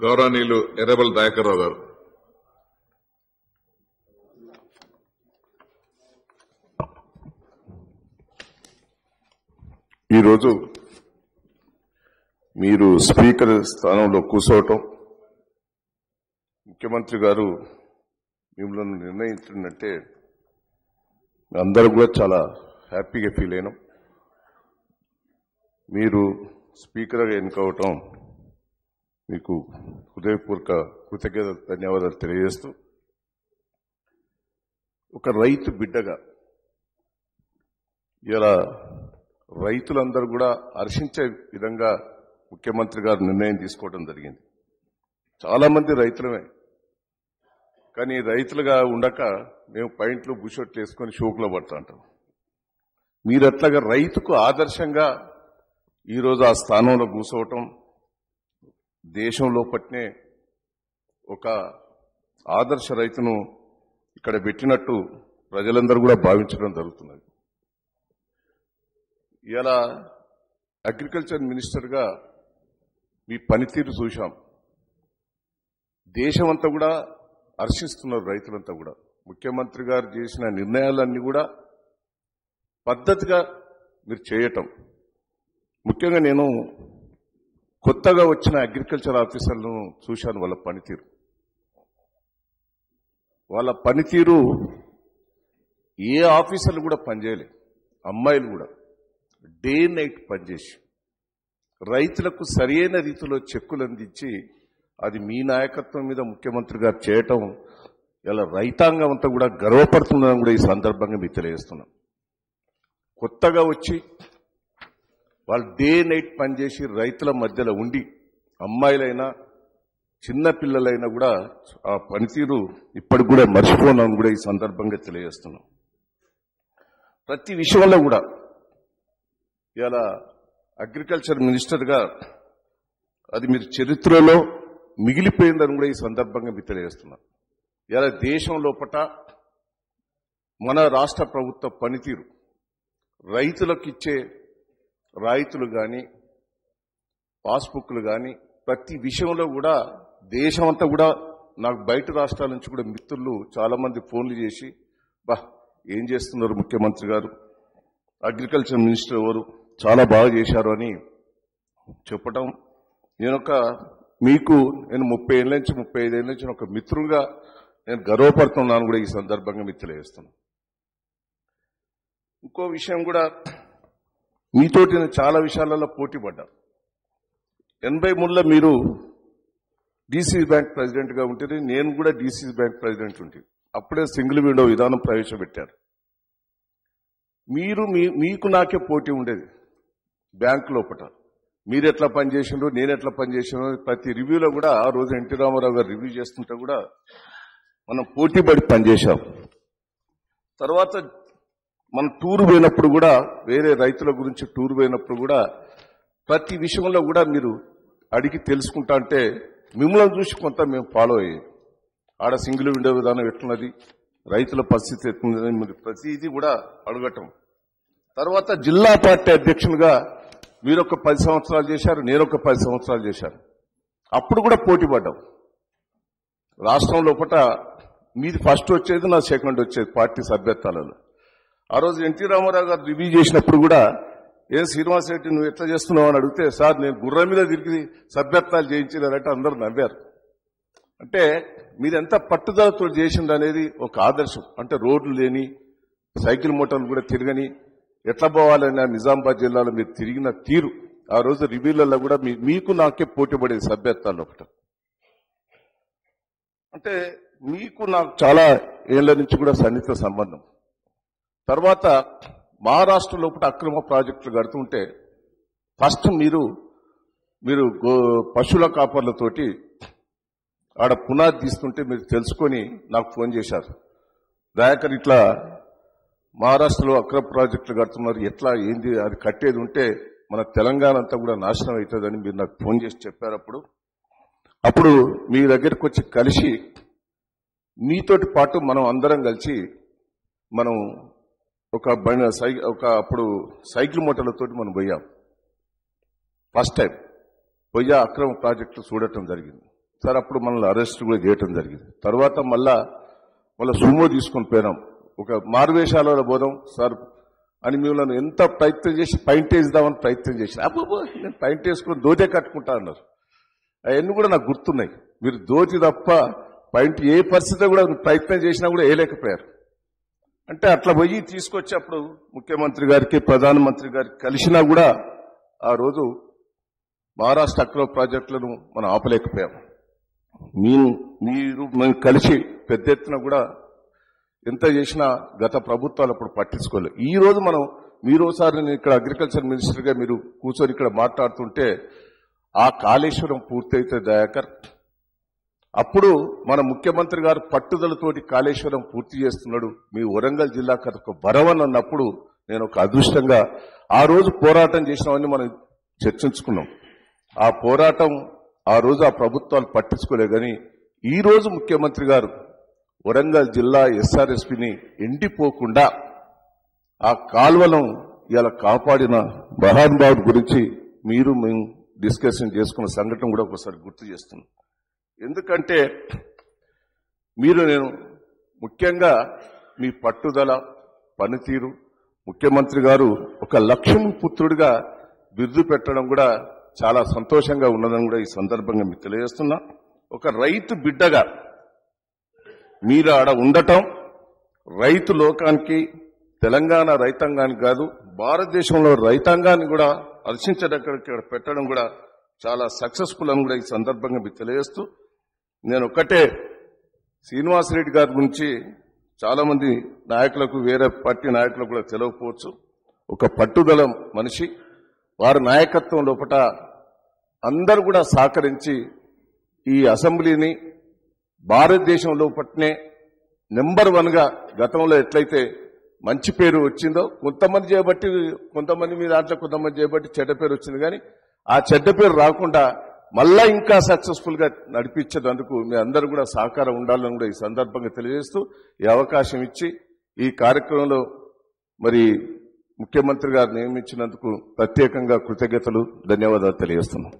గౌరవనీయులు ఎర్రబెల్లి దయాకర్ రావు గారు. ఈరోజు మీరు స్పీకర్ స్థానంలో కూర్చోవటం, ముఖ్యమంత్రి గారు మిమ్మల్ని నిర్ణయించిందంటే అందరూ కూడా చాలా హ్యాపీగా ఫీల్ అయినాం. మీరు స్పీకర్గా ఎన్నుకోవటం మీకు హృదయపూర్వక కృతజ్ఞతలు, ధన్యవాదాలు తెలియజేస్తూ, ఒక రైతు బిడ్డగా ఇలా రైతులందరూ కూడా హర్షించే విధంగా ముఖ్యమంత్రి గారు నిర్ణయం తీసుకోవడం జరిగింది. చాలా మంది రైతులమే, కానీ రైతులుగా ఉండక మేము పాయింట్లు బుషొట్లు వేసుకొని షోకులో పడతా ఉంటాం. మీరు అట్లాగా రైతుకు ఆదర్శంగా ఈరోజు ఆ స్థానంలో కూర్చోవటం దేశంలో పట్నే ఒక ఆదర్శ రైతును ఇక్కడ పెట్టినట్టు ప్రజలందరూ కూడా భావించడం జరుగుతున్నది. ఇలా అగ్రికల్చర్ మినిస్టర్గా మీ పనితీరు చూశాం. దేశమంతా కూడా హర్షిస్తున్నారు రైతులంతా కూడా. ముఖ్యమంత్రి గారు చేసిన నిర్ణయాలన్నీ కూడా పద్ధతిగా మీరు చేయటం. ముఖ్యంగా నేను కొత్తగా వచ్చిన అగ్రికల్చర్ ఆఫీసర్లను చూశాను. వాళ్ళ పనితీరు ఏ ఆఫీసర్లు కూడా పనిచేయలేదు. అమ్మాయిలు కూడా డే నైట్ పనిచేసి రైతులకు సరైన రీతిలో చెక్కులు అందించి, అది మీ నాయకత్వం మీద ముఖ్యమంత్రి గారు చేయటం ఇలా రైతాంగం అంతా కూడా గర్వపడుతుందని కూడా ఈ సందర్భంగా మీకు తెలియజేస్తున్నాం. కొత్తగా వచ్చి వాళ్ళు డే నైట్ పనిచేసి రైతుల మధ్యలో ఉండి, అమ్మాయిలైనా చిన్న పిల్లలైనా కూడా ఆ పనితీరు ఇప్పటికి కూడా మర్చిపోనామని కూడా ఈ సందర్భంగా తెలియజేస్తున్నాం. ప్రతి విషయంలో కూడా ఇలా అగ్రికల్చర్ మినిస్టర్గా అది మీరు చరిత్రలో మిగిలిపోయిందని కూడా ఈ సందర్భంగా మీకు తెలియజేస్తున్నాం. ఇలా దేశం లోపట మన రాష్ట్ర ప్రభుత్వ పనితీరు, రైతులకు ఇచ్చే రాయితీలు కానీ పాస్బుక్లు కానీ ప్రతి విషయంలో కూడా దేశం అంతా కూడా, నాకు బయట రాష్ట్రాల నుంచి కూడా మిత్రులు చాలా మంది ఫోన్లు చేసి, ఏం చేస్తున్నారు ముఖ్యమంత్రి గారు, అగ్రికల్చర్ మినిస్టర్ ఎవరు, చాలా బాగా చేశారు అని చెప్పటం. నేను 30 ఏళ్ళ నుంచి 35 ఏళ్ళ నుంచి ఒక మిత్రులుగా నేను గర్వపడుతున్నాను కూడా ఈ సందర్భంగా మీకు తెలియజేస్తున్నాను. ఇంకో విషయం కూడా, మీతోటి నేను చాలా విషయాలలో పోటీ పడ్డా. 83లో మీరు డీసీసీ బ్యాంక్ ప్రెసిడెంట్గా ఉంటే, నేను కూడా డీసీసీ బ్యాంక్ ప్రెసిడెంట్ ఉంటే, అప్పుడే సింగిల్ విండో విధానం ప్రవేశపెట్టారు. మీకు నాకే పోటీ ఉండేది బ్యాంకు లోపల. మీరు ఎట్లా పనిచేసిండ్రు, నేను ఎట్లా పనిచేసాను, ప్రతి రివ్యూలో కూడా ఆ రోజు ఎన్టీ రామారావు గారు రివ్యూ చేస్తుంటే కూడా మనం పోటీ పడి పనిచేశాం. తర్వాత మనం టూర్ పోయినప్పుడు కూడా, వేరే రైతుల గురించి టూర్ పోయినప్పుడు కూడా ప్రతి విషయంలో కూడా మీరు అడిగి తెలుసుకుంటా అంటే మిమ్మల్ని చూసి కొంత మేము ఫాలో అయ్యేది. ఆడ సింగిల్ విండో విధానం ఎట్లున్నది, రైతుల పరిస్థితి ఎట్లున్నదని మీరు ప్రతిదీ కూడా అడగటం. తర్వాత జిల్లా పార్టీ అధ్యక్షులుగా మీరు ఒక 10 సంవత్సరాలు చేశారు, నేను ఒక 10 సంవత్సరాలు చేశాను. అప్పుడు కూడా పోటీ పడ్డాం. రాష్ట్రం లోపల మీది ఫస్ట్ వచ్చేది, నా సెకండ్ వచ్చేది పార్టీ సభ్యత్వాలలో. ఆ రోజు ఎన్టీ రామారావు గారు రివ్యూ చేసినప్పుడు కూడా, శ్రీనివాస్ రెడ్డి నువ్వు ఎట్లా చేస్తున్నావు అని అడిగితే, సార్ నేను గుర్రం మీద తిరిగి సభ్యత్వాలు చేయించినారంటే అందరూ నవ్వారు. అంటే మీరు ఎంత పట్టుదలతో చేసింది అనేది ఒక ఆదర్శం. అంటే రోడ్లు లేని, సైకిల్ మోటార్లు కూడా తిరగని, ఎట్లా పోవాలని నిజామాబాద్ జిల్లాలో మీరు తిరిగిన తీరు, ఆ రోజు రివ్యూలలో కూడా మీకు నాకే పోటీ పడేది సభ్యత్వాలు ఒకటి. అంటే మీకు నాకు చాలా ఏళ్ల నుంచి కూడా సన్నిహిత సంబంధం. తర్వాత మహారాష్ట్ర లోపల అక్రమ ప్రాజెక్టులు కడుతుంటే ఫస్ట్ మీరు పశువుల కాపర్లతోటి ఆడ పునాది తీస్తుంటే మీరు తెలుసుకొని నాకు ఫోన్ చేశారు. దయాకర్ ఇట్లా మహారాష్ట్రలో అక్రమ ప్రాజెక్టులు కడుతున్నారు, ఎట్లా ఏంది, అది కట్టేది ఉంటే మన తెలంగాణ అంతా కూడా నాశనం అవుతుందని మీరు నాకు ఫోన్ చేసి చెప్పారు. అప్పుడు మీ దగ్గరికి వచ్చి కలిసి, మీతోటి పాటు మనం అందరం కలిసి మనం అప్పుడు సైకిల్ మోటార్లతోటి మనం పోయాం. ఫస్ట్ టైం పోయి అక్రమ ప్రాజెక్టులు చూడటం జరిగింది. సార్ అప్పుడు మనల్ని అరెస్ట్ కూడా చేయటం జరిగింది. తర్వాత మళ్ళా సుమో తీసుకొని పోయినాం. ఒక మారువేషాలలో పోదాం సార్ అని మిమ్మల్ని ఎంత ప్రయత్నం చేసి పైంట్ వేద్దామని ప్రయత్నం చేసి అబ్బో నేను పైంట్ వేసుకుని దోతే కట్టుకుంటా అన్నారు. అవన్నీ కూడా నాకు గుర్తున్నాయి. మీరు దోతి తప్ప పైంట్ ఏ పరిస్థితి కూడా ప్రయత్నం చేసినా కూడా వేయలేకపోయారు. అంటే అట్లా పోయి తీసుకొచ్చి అప్పుడు ముఖ్యమంత్రి గారికి ప్రధానమంత్రి గారికి కలిసినా కూడా ఆ రోజు మహారాష్ట్ర అక్రమ ప్రాజెక్టులను మనం ఆపలేకపోయాం. మేము కలిసి పెద్ద ఎత్తున కూడా ఎంత చేసినా గత ప్రభుత్వాలు అప్పుడు పట్టించుకోలేదు. ఈ రోజు మీరు ఒకసారి నేను ఇక్కడ అగ్రికల్చర్ మినిస్టర్గా మీరు కూర్చొని ఇక్కడ మాట్లాడుతుంటే ఆ కాళేశ్వరం పూర్తయితే దయాకర్ అప్పుడు మన ముఖ్యమంత్రి గారు పట్టుదలతోటి కాళేశ్వరం పూర్తి చేస్తున్నాడు, మీ వరంగల్ జిల్లాకు అదొక వరవన్ అన్నప్పుడు నేను ఒక అదృష్టంగా ఆ రోజు పోరాటం చేసినామని మనం చర్చించుకున్నాం. ఆ పోరాటం ఆ రోజు ఆ ప్రభుత్వాలు పట్టించుకోలే. కానీ ఈ రోజు ముఖ్యమంత్రి గారు వరంగల్ జిల్లా ఎస్ఆర్ఎస్పిని ఎండిపోకుండా ఆ కాల్వలను ఇలా కాపాడిన మహానుభావుడి గురించి మేము డిస్కషన్ చేసుకున్న సంఘటన కూడా ఒకసారి గుర్తు చేస్తున్నాం. ఎందుకంటే నేను ముఖ్యంగా మీ పట్టుదల పనితీరు ముఖ్యమంత్రి గారు ఒక లక్ష్మీ పుత్రుడిగా బిరుదు పెట్టడం కూడా చాలా సంతోషంగా ఉన్నదని కూడా ఈ సందర్భంగా మీకు తెలియజేస్తున్నా. ఒక రైతు బిడ్డగా మీరు ఆడ ఉండటం రైతు లోకానికి తెలంగాణ రైతాంగానికి కాదు భారతదేశంలో రైతాంగాన్ని కూడా హర్షించడానికి పెట్టడం కూడా చాలా సక్సెస్ఫుల్ అని కూడా ఈ సందర్భంగా మీకు తెలియజేస్తూ నేను ఒక్కటే శ్రీనివాసరెడ్డి గారి గురించి చాలా మంది నాయకులకు వేరే పార్టీ నాయకులకు కూడా తెలియకపోవచ్చు. ఒక పట్టుదల మనిషి, వారి నాయకత్వం లోపల అందరూ కూడా సహకరించి ఈ అసెంబ్లీని భారతదేశం లోపలనే నెంబర్ 1గా గతంలో ఎట్లయితే మంచి పేరు వచ్చిందో కొంతమంది చేయబట్టి కొంతమంది మీ దాంట్లో కొంతమంది చేయబట్టి చెడ్డ పేరు వచ్చింది. కానీ ఆ చెడ్డ పేరు రాకుండా మళ్ళా ఇంకా సక్సెస్ఫుల్ గా నడిపించేందుకు మీ అందరూ కూడా సహకారం ఉండాలని కూడా ఈ సందర్భంగా తెలియజేస్తూ ఈ అవకాశం ఇచ్చి ఈ కార్యక్రమంలో మరి ముఖ్యమంత్రి గారు నియమించినందుకు ప్రత్యేకంగా కృతజ్ఞతలు ధన్యవాదాలు తెలియజేస్తున్నాం.